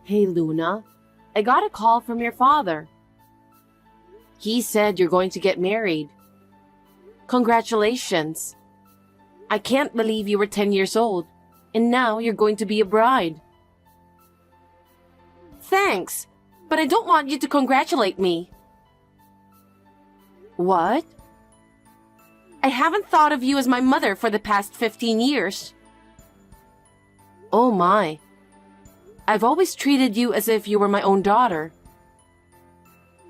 Hey Luna, I got a call from your father. He said you're going to get married. Congratulations. I can't believe you were 10 years old, and now you're going to be a bride. Thanks, but I don't want you to congratulate me. What? I haven't thought of you as my mother for the past 15 years. Oh my. I've always treated you as if you were my own daughter.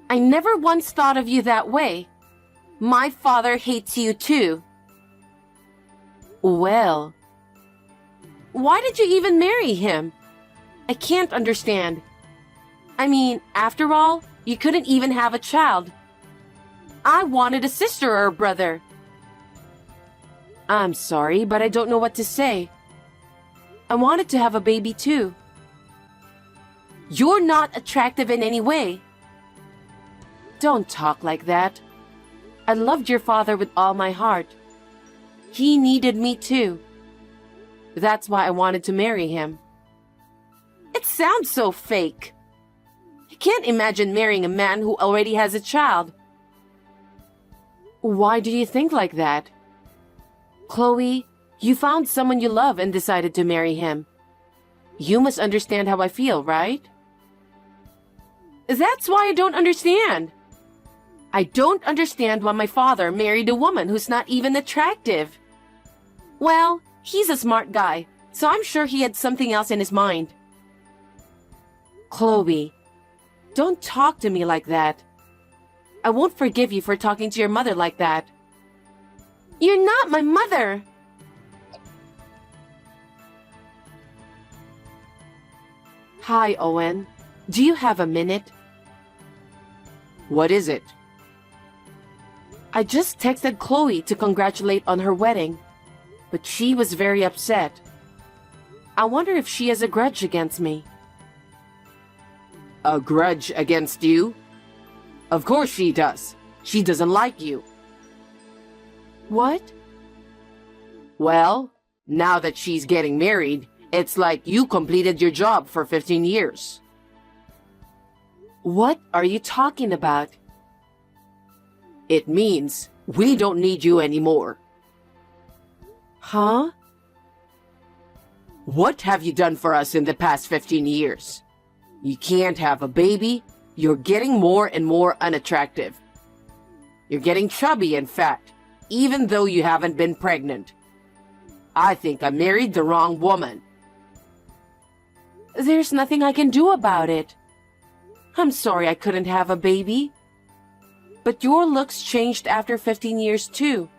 I never once thought of you that way. My father hates you too. Well, why did you even marry him? I can't understand. I mean, after all, you couldn't even have a child. I wanted a sister or a brother. I'm sorry, but I don't know what to say. I wanted to have a baby too. You're not attractive in any way. Don't talk like that. I loved your father with all my heart. He needed me too. That's why I wanted to marry him. It sounds so fake. I can't imagine marrying a man who already has a child. Why do you think like that? Chloe, you found someone you love and decided to marry him. You must understand how I feel, right? That's why I don't understand. I don't understand why my father married a woman who's not even attractive. Well, he's a smart guy, so I'm sure he had something else in his mind. Chloe, don't talk to me like that. I won't forgive you for talking to your mother like that. You're not my mother. Hi, Owen. Do you have a minute? What is it? I just texted Chloe to congratulate on her wedding, but she was very upset. I wonder if she has a grudge against me. A grudge against you? Of course she does. She doesn't like you. What? Well, now that she's getting married, it's like you completed your job for 15 years. What are you talking about? It means we don't need you anymore. Huh? What have you done for us in the past 15 years? You can't have a baby. You're getting more and more unattractive. You're getting chubby and fat, even though you haven't been pregnant. I think I married the wrong woman. There's nothing I can do about it. I'm sorry I couldn't have a baby. But your looks changed after 15 years too.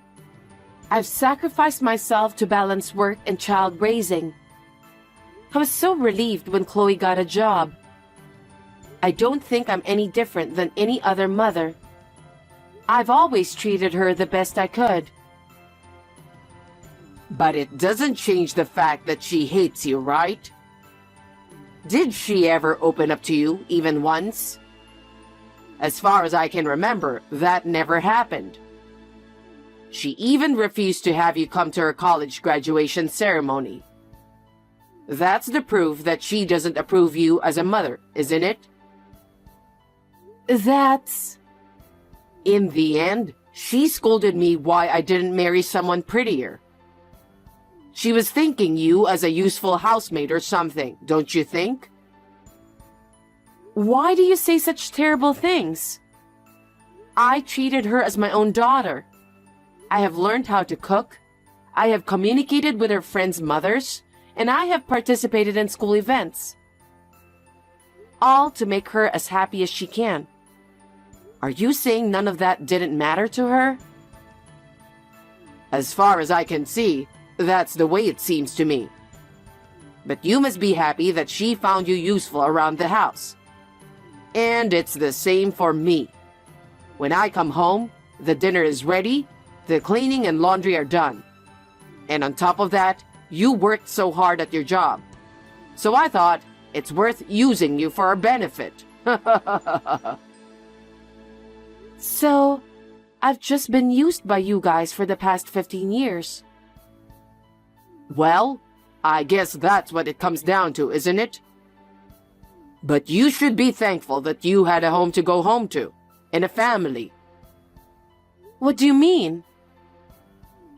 I've sacrificed myself to balance work and child raising. I was so relieved when Chloe got a job. I don't think I'm any different than any other mother. I've always treated her the best I could. But it doesn't change the fact that she hates you, right? Did she ever open up to you, even once? As far as I can remember, that never happened. She even refused to have you come to her college graduation ceremony. That's the proof that she doesn't approve you as a mother, isn't it? That's... In the end, she scolded me why I didn't marry someone prettier. She was thinking you as a useful housemate or something, don't you think? Why do you say such terrible things? I treated her as my own daughter. I have learned how to cook. I have communicated with her friends' mothers, and I have participated in school events. All to make her as happy as she can. Are you saying none of that didn't matter to her? As far as I can see, that's the way it seems to me. But you must be happy that she found you useful around the house. And it's the same for me. When I come home, the dinner is ready, the cleaning and laundry are done. And on top of that, you worked so hard at your job. So I thought it's worth using you for our benefit. So, I've just been used by you guys for the past 15 years. Well, I guess that's what it comes down to, isn't it? But you should be thankful that you had a home to go home to, and a family. What do you mean?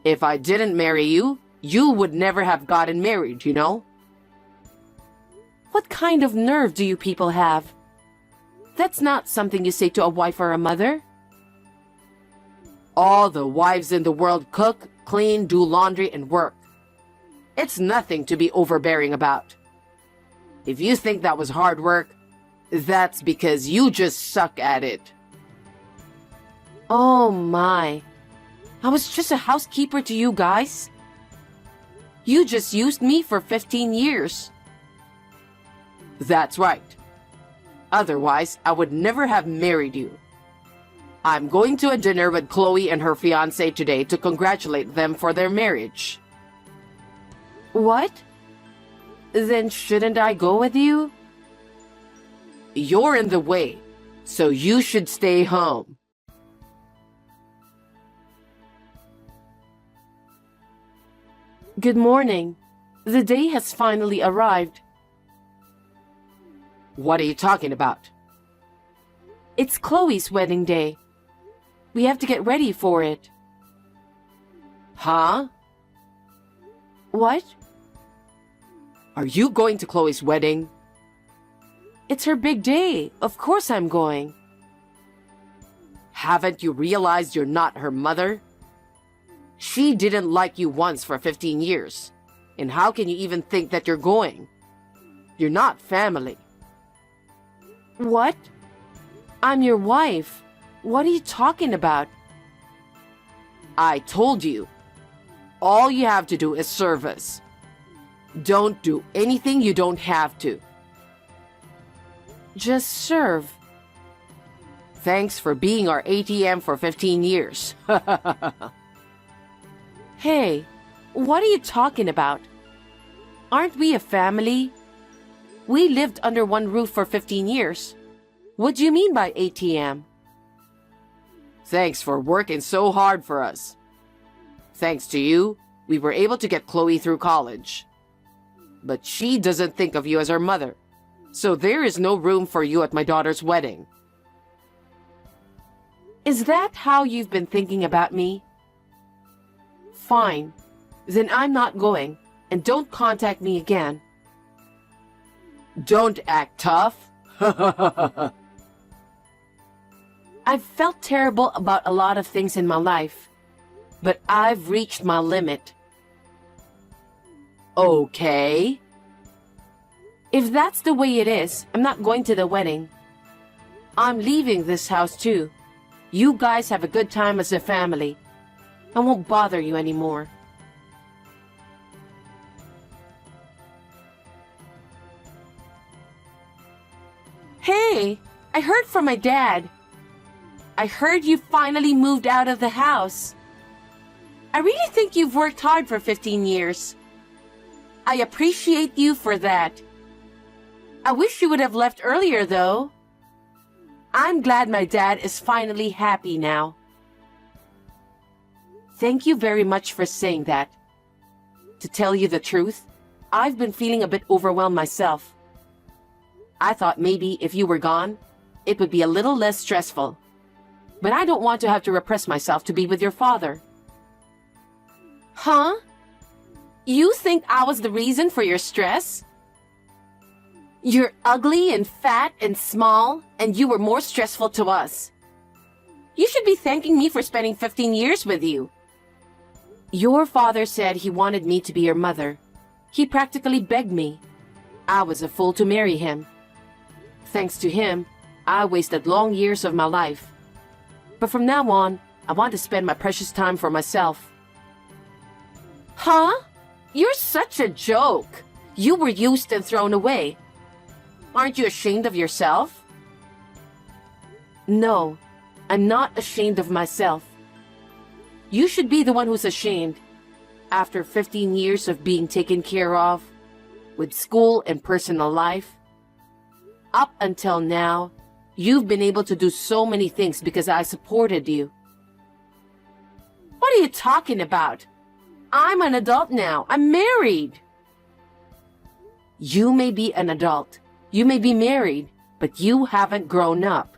If I didn't marry you, you would never have gotten married, you know? What kind of nerve do you people have? That's not something you say to a wife or a mother. All the wives in the world cook, clean, do laundry, and work. It's nothing to be overbearing about. If you think that was hard work, that's because you just suck at it. Oh my. I was just a housekeeper to you guys. You just used me for 15 years. That's right. Otherwise, I would never have married you. I'm going to a dinner with Chloe and her fiancé today to congratulate them for their marriage. What? Then shouldn't I go with you? You're in the way, so you should stay home. Good morning. The day has finally arrived. What are you talking about? It's Chloe's wedding day. We have to get ready for it. Huh? What? Are you going to Chloe's wedding? It's her big day. Of course I'm going. Haven't you realized you're not her mother? She didn't like you once for 15 years. And how can you even think that you're going? You're not family. What? I'm your wife. What are you talking about? I told you. All you have to do is serve us. Don't do anything you don't have to. Just serve. Thanks for being our ATM for 15 years. Hey, what are you talking about? Aren't we a family? We lived under one roof for 15 years. What do you mean by ATM? Thanks for working so hard for us. Thanks to you, we were able to get Chloe through college. But she doesn't think of you as her mother, so there is no room for you at my daughter's wedding. Is that how you've been thinking about me? Fine. Then I'm not going, and don't contact me again. Don't act tough. I've felt terrible about a lot of things in my life, but I've reached my limit. Okay. If that's the way it is, I'm not going to the wedding. I'm leaving this house too. You guys have a good time as a family. I won't bother you anymore. Hey, I heard from my dad. I heard you finally moved out of the house. I really think you've worked hard for 15 years. I appreciate you for that. I wish you would have left earlier, though. I'm glad my dad is finally happy now. Thank you very much for saying that. To tell you the truth, I've been feeling a bit overwhelmed myself. I thought maybe if you were gone, it would be a little less stressful. But I don't want to have to repress myself to be with your father. Huh? You think I was the reason for your stress? You're ugly and fat and small, and you were more stressful to us. You should be thanking me for spending 15 years with you. Your father said he wanted me to be your mother. He practically begged me. I was a fool to marry him. Thanks to him, I wasted long years of my life. But from now on, I want to spend my precious time for myself. Huh? You're such a joke. You were used and thrown away. Aren't you ashamed of yourself? No, I'm not ashamed of myself. You should be the one who's ashamed. After 15 years of being taken care of, with school and personal life, up until now, you've been able to do so many things because I supported you. What are you talking about? I'm an adult now. I'm married. You may be an adult. You may be married, but you haven't grown up.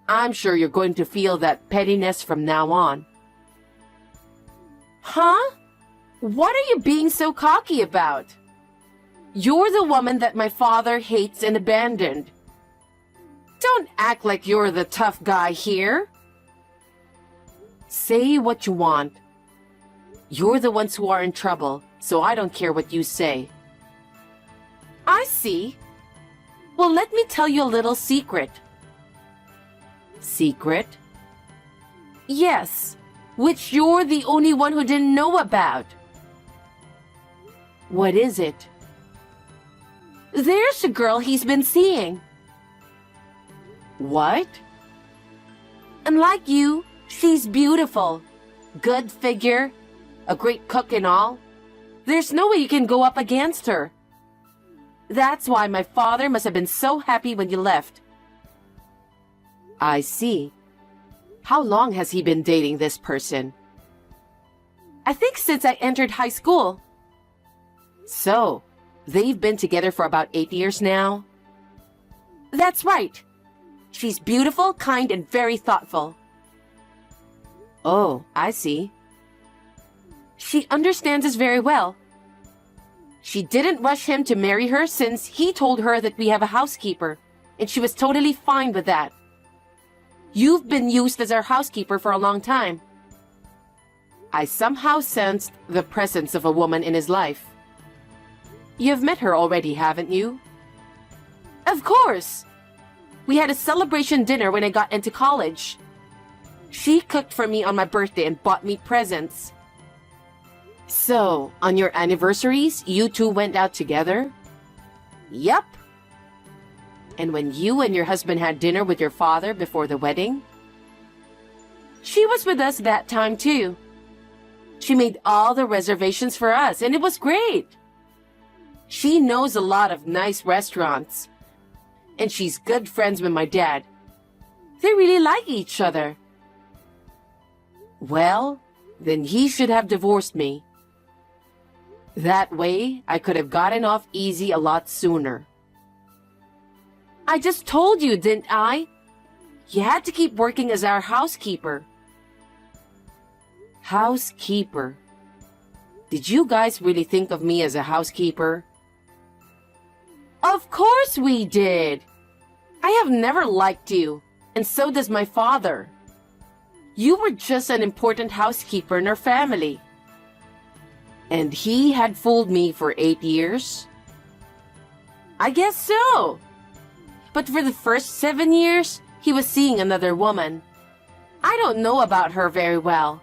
I'm sure you're going to feel that pettiness from now on. Huh? What are you being so cocky about? You're the woman that my father hates and abandoned. Don't act like you're the tough guy here. Say what you want. You're the ones who are in trouble, so I don't care what you say. I see. Well, let me tell you a little secret. Secret? Yes, which you're the only one who didn't know about. What is it? There's a girl he's been seeing. What? And like you, she's beautiful, good figure, a great cook and all. There's no way you can go up against her. That's why my father must have been so happy when you left. I see. How long has he been dating this person? I think since I entered high school. So, they've been together for about 8 years now? That's right. She's beautiful, kind, and very thoughtful. Oh, I see. She understands us very well. She didn't rush him to marry her since he told her that we have a housekeeper, and she was totally fine with that. You've been used as our housekeeper for a long time. I somehow sensed the presence of a woman in his life. You've met her already, haven't you? Of course! We had a celebration dinner when I got into college. She cooked for me on my birthday and bought me presents. So, on your anniversaries, you two went out together? Yep. And when you and your husband had dinner with your father before the wedding? She was with us that time too. She made all the reservations for us, and it was great. She knows a lot of nice restaurants, and she's good friends with my dad. They really like each other. Well, then he should have divorced me. That way, I could have gotten off easy a lot sooner. I just told you, didn't I? You had to keep working as our housekeeper. Housekeeper. Did you guys really think of me as a housekeeper? Of course we did. I have never liked you, and so does my father. You were just an important housekeeper in our family. And he had fooled me for 8 years? I guess so. But for the first 7 years, he was seeing another woman. I don't know about her very well.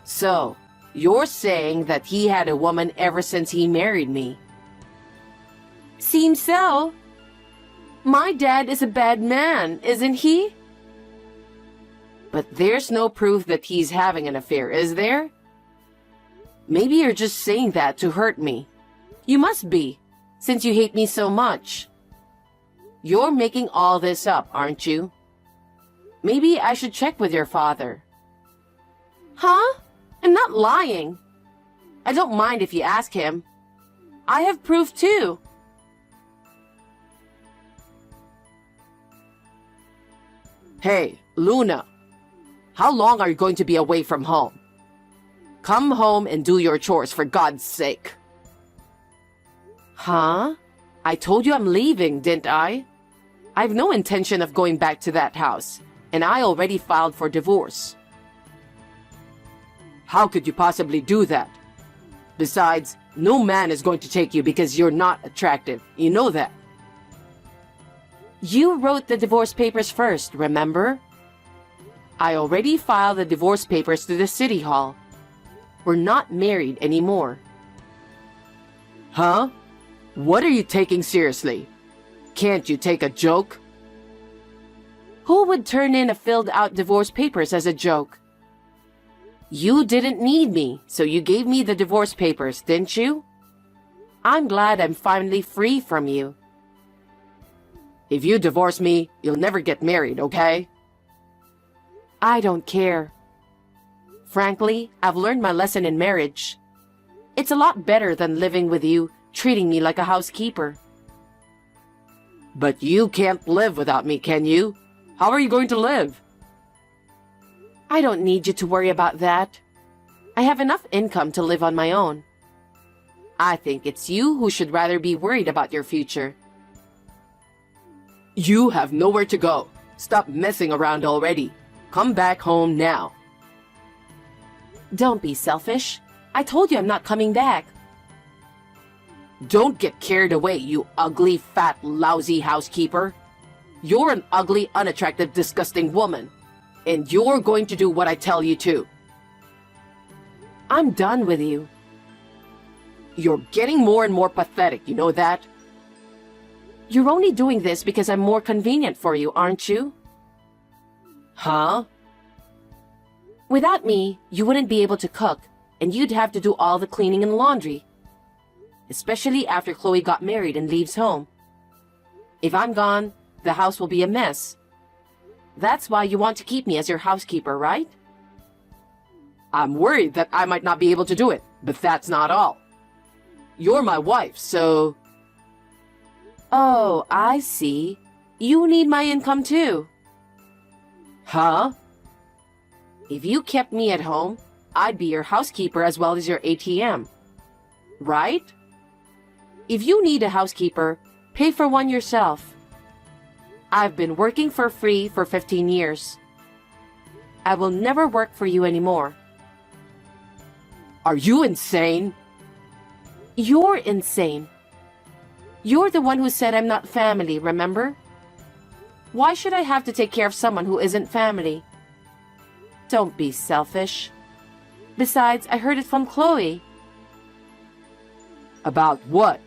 So, you're saying that he had a woman ever since he married me? Seems so. My dad is a bad man, isn't he? But there's no proof that he's having an affair, is there? Maybe you're just saying that to hurt me. You must be, since you hate me so much. You're making all this up, aren't you? Maybe I should check with your father. Huh? I'm not lying. I don't mind if you ask him. I have proof too. Hey, Luna. How long are you going to be away from home? Come home and do your chores, for God's sake. Huh? I told you I'm leaving, didn't I? I've no intention of going back to that house, and I already filed for divorce. How could you possibly do that? Besides, no man is going to take you because you're not attractive. You know that. You wrote the divorce papers first, remember? I already filed the divorce papers to the city hall. We're not married anymore. Huh? What are you taking seriously? Can't you take a joke? Who would turn in a filled-out divorce papers as a joke? You didn't need me, so you gave me the divorce papers, didn't you? I'm glad I'm finally free from you. If you divorce me, you'll never get married, okay? I don't care. Frankly, I've learned my lesson in marriage. It's a lot better than living with you, treating me like a housekeeper. But you can't live without me, can you? How are you going to live? I don't need you to worry about that. I have enough income to live on my own. I think it's you who should rather be worried about your future. You have nowhere to go. Stop messing around already. Come back home now. Don't be selfish. I told you I'm not coming back. Don't get carried away, you ugly, fat, lousy housekeeper. You're an ugly, unattractive, disgusting woman. And you're going to do what I tell you to. I'm done with you. You're getting more and more pathetic, you know that? You're only doing this because I'm more convenient for you, aren't you? Huh? Without me, you wouldn't be able to cook, and you'd have to do all the cleaning and laundry. Especially after Chloe got married and leaves home. If I'm gone, the house will be a mess. That's why you want to keep me as your housekeeper, right? I'm worried that I might not be able to do it, but that's not all. You're my wife, so... Oh, I see. You need my income too. Huh? If you kept me at home, I'd be your housekeeper as well as your ATM. Right? If you need a housekeeper, pay for one yourself. I've been working for free for 15 years. I will never work for you anymore. Are you insane? You're insane. You're the one who said I'm not family, remember? Why should I have to take care of someone who isn't family? Don't be selfish. Besides, I heard it from Chloe. About what?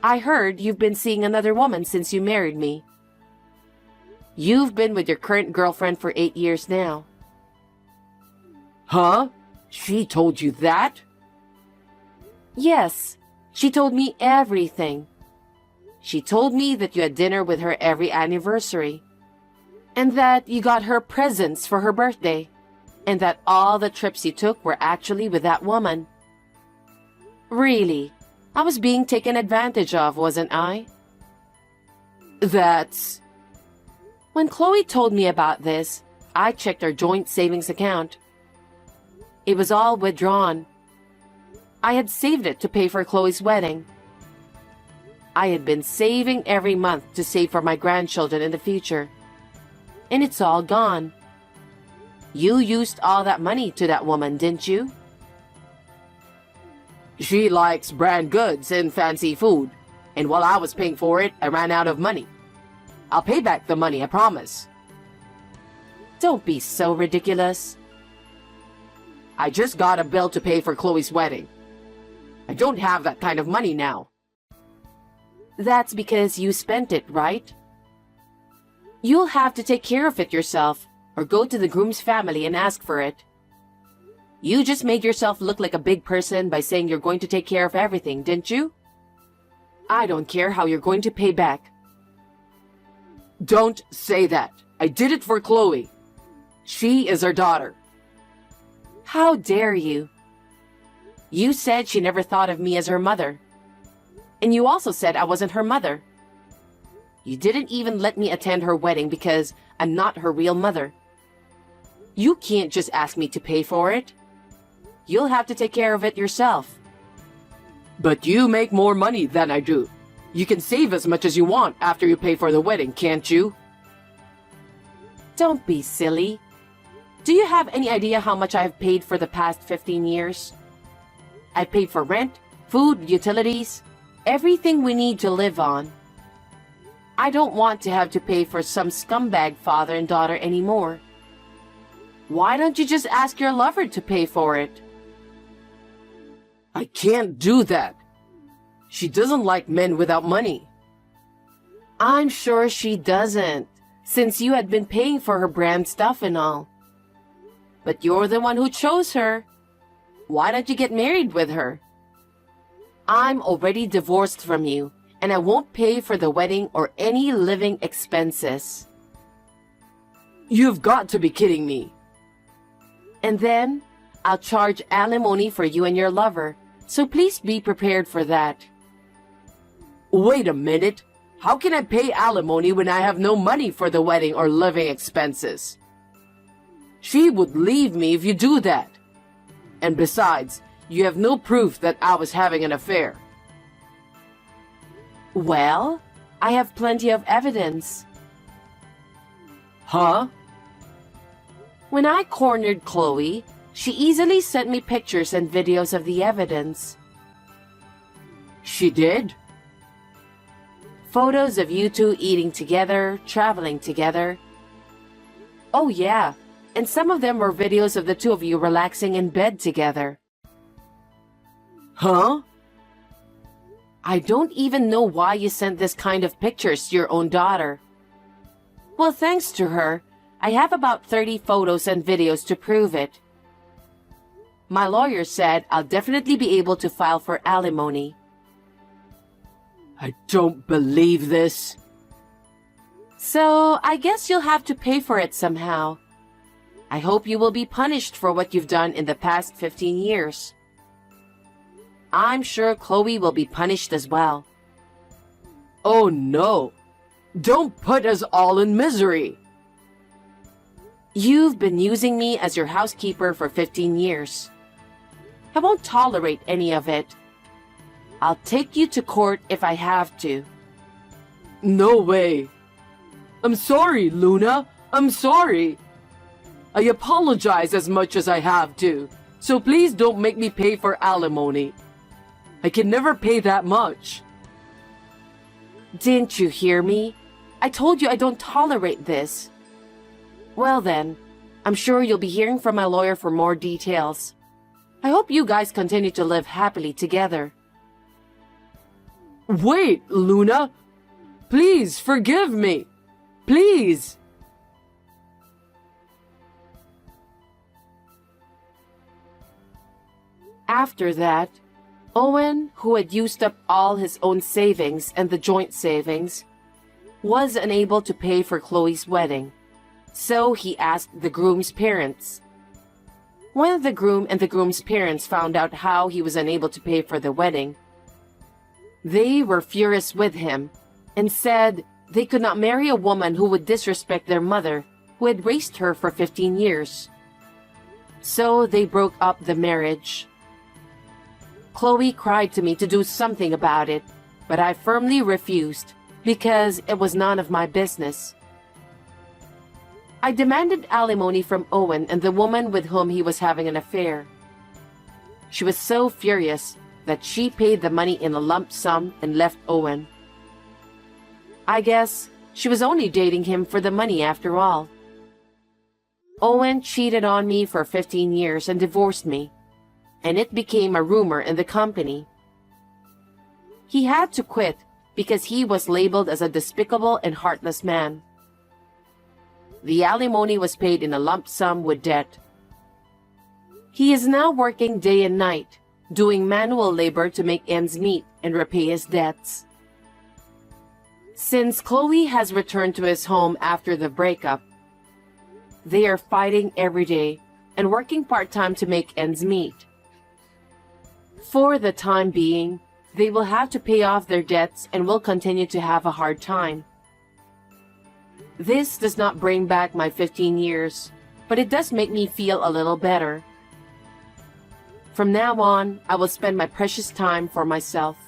I heard you've been seeing another woman since you married me. You've been with your current girlfriend for 8 years now. Huh? She told you that? Yes, she told me everything. She told me that you had dinner with her every anniversary, and that you got her presents for her birthday, and that all the trips you took were actually with that woman. Really, I was being taken advantage of, wasn't I? That's... When Chloe told me about this, I checked our joint savings account. It was all withdrawn. I had saved it to pay for Chloe's wedding. I had been saving every month to save for my grandchildren in the future. And it's all gone. You used all that money to that woman, didn't you? She likes brand goods and fancy food. And while I was paying for it, I ran out of money. I'll pay back the money, I promise. Don't be so ridiculous. I just got a bill to pay for Chloe's wedding. I don't have that kind of money now. That's because you spent it, right? You'll have to take care of it yourself, or go to the groom's family and ask for it. You just made yourself look like a big person by saying you're going to take care of everything, didn't you? I don't care how you're going to pay back. Don't say that. I did it for Chloe. She is our daughter. How dare you? You said she never thought of me as her mother. And you also said I wasn't her mother. You didn't even let me attend her wedding because I'm not her real mother. You can't just ask me to pay for it. You'll have to take care of it yourself. But you make more money than I do. You can save as much as you want after you pay for the wedding, can't you? Don't be silly. Do you have any idea how much I've paid for the past 15 years? I paid for rent, food, utilities, everything we need to live on. I don't want to have to pay for some scumbag father and daughter anymore. Why don't you just ask your lover to pay for it? I can't do that. She doesn't like men without money. I'm sure she doesn't, since you had been paying for her brand stuff and all. But you're the one who chose her. Why don't you get married with her? I'm already divorced from you, and I won't pay for the wedding or any living expenses. You've got to be kidding me. And then, I'll charge alimony for you and your lover, So please be prepared for that. Wait a minute. How can I pay alimony when I have no money for the wedding or living expenses? She would leave me if you do that. And besides, you have no proof that I was having an affair. Well, I have plenty of evidence. Huh? When I cornered Chloe, she easily sent me pictures and videos of the evidence. She did? Photos of you two eating together, traveling together. Oh yeah, and some of them were videos of the two of you relaxing in bed together. Huh? I don't even know why you sent this kind of pictures to your own daughter. Well, thanks to her, I have about 30 photos and videos to prove it. My lawyer said I'll definitely be able to file for alimony. I don't believe this. So, I guess you'll have to pay for it somehow. I hope you will be punished for what you've done in the past 15 years. I'm sure Chloe will be punished as well. Oh no! Don't put us all in misery! You've been using me as your housekeeper for 15 years. I won't tolerate any of it. I'll take you to court if I have to. No way! I'm sorry, Luna! I'm sorry! I apologize as much as I have to, so please don't make me pay for alimony. I can never pay that much. Didn't you hear me? I told you I don't tolerate this. Well then, I'm sure you'll be hearing from my lawyer for more details. I hope you guys continue to live happily together. Wait, Luna! Please forgive me! Please! After that, Owen, who had used up all his own savings and the joint savings, was unable to pay for Chloe's wedding, so he asked the groom's parents. When the groom and the groom's parents found out how he was unable to pay for the wedding, they were furious with him and said they could not marry a woman who would disrespect their mother, who had raised her for 15 years. So they broke up the marriage. Chloe cried to me to do something about it, but I firmly refused because it was none of my business. I demanded alimony from Owen and the woman with whom he was having an affair. She was so furious that she paid the money in a lump sum and left Owen. I guess she was only dating him for the money after all. Owen cheated on me for 15 years and divorced me, and it became a rumor in the company. He had to quit because he was labeled as a despicable and heartless man. The alimony was paid in a lump sum with debt. He is now working day and night, doing manual labor to make ends meet and repay his debts. Since Chloe has returned to his home after the breakup, they are fighting every day and working part-time to make ends meet. For the time being, they will have to pay off their debts and will continue to have a hard time. This does not bring back my 15 years, but it does make me feel a little better. From now on, I will spend my precious time for myself.